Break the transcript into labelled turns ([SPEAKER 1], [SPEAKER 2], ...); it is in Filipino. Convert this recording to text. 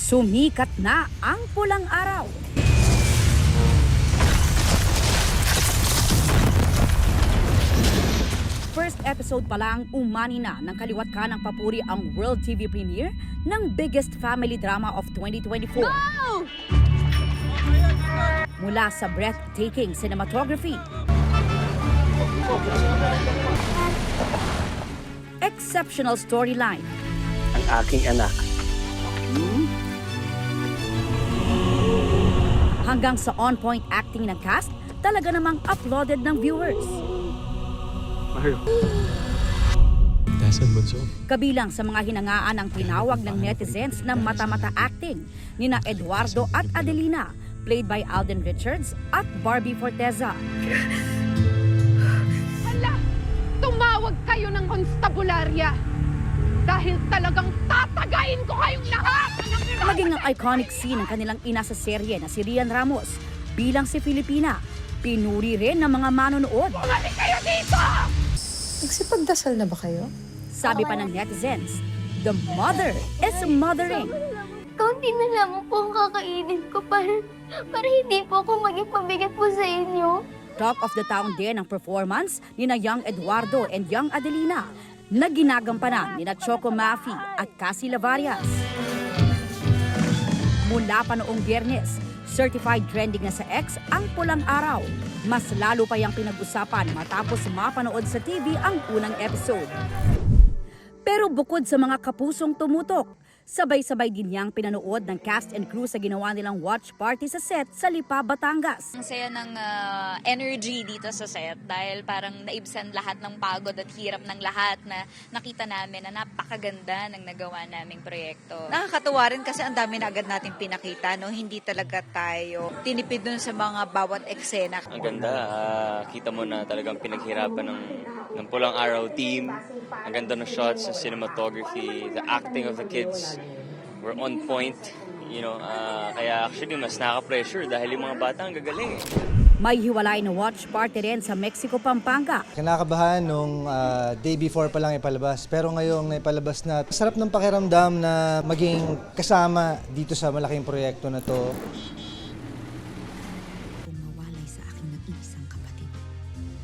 [SPEAKER 1] Sumikat na ang pulang araw. First episode pa lang, umani na ng kaliwat ka ng papuri ang World TV premiere ng biggest family drama of 2024.
[SPEAKER 2] Go!
[SPEAKER 1] Mula sa breathtaking cinematography, exceptional storyline,
[SPEAKER 3] Ang aking anak.
[SPEAKER 1] hanggang sa on-point acting ng cast, talaga namang applauded ng viewers.
[SPEAKER 3] Mario.
[SPEAKER 4] Nasaan bunso?
[SPEAKER 1] Kabilang sa mga hinangaan ang tinawag ng netizens na mata-mata acting nina Eduardo at Adelina, played by Alden Richards at Barbie Forteza.
[SPEAKER 2] Hala! Tumawag kayo ng konstabularya! Dahil talagang tatagayin ko kayong lahat!
[SPEAKER 1] Maging ang iconic scene ng kanilang ina sa serye na si Rian Ramos bilang si Filipina, pinuri rin ng mga manonood.
[SPEAKER 2] Bumalik kayo dito!
[SPEAKER 5] Nagsipagdasal na ba kayo?
[SPEAKER 1] Sabi pa ng netizens, the mother is mothering.
[SPEAKER 6] Kaunti na lamang po ang kakainin ko para hindi po ako maging pabigat po sa inyo.
[SPEAKER 1] Talk of the town din ang performance ni na Young Eduardo and Young Adelina na ginagampanan ni na Choco Maffey at Cassie Lavarias. Mula pa noong Biyernes, certified trending na sa X ang pulang araw. Mas lalo pa yung pinag-usapan matapos mapanood sa TV ang unang episode. Pero bukod sa mga kapusong tumutok, sabay-sabay din niyang pinanood ng cast and crew sa ginawa nilang watch party sa set sa Lipa, Batangas.
[SPEAKER 7] Ang saya ng energy dito sa set dahil parang naibsan lahat ng pagod at hirap ng lahat na nakita namin na napakaganda ng nagawa naming proyekto.
[SPEAKER 8] Nakakatuwa rin kasi ang dami na agad natin pinakita, no? Hindi talaga tayo tinipid dun sa mga bawat eksena.
[SPEAKER 9] Ang ganda, kita mo na talagang pinaghirapan ng Pulang Araw team. Ang ganda ng shots, ng cinematography, the acting of the kids were on point. Kaya actually mas nakaka-pressure dahil yung mga bata ang gagaling.
[SPEAKER 1] May hiwalay na watch party rin sa Mexico, Pampanga.
[SPEAKER 10] Kinakabahan nung day before pa lang ipalabas. Pero ngayong naipalabas na, sarap ng pakiramdam na maging kasama dito sa malaking proyekto na to.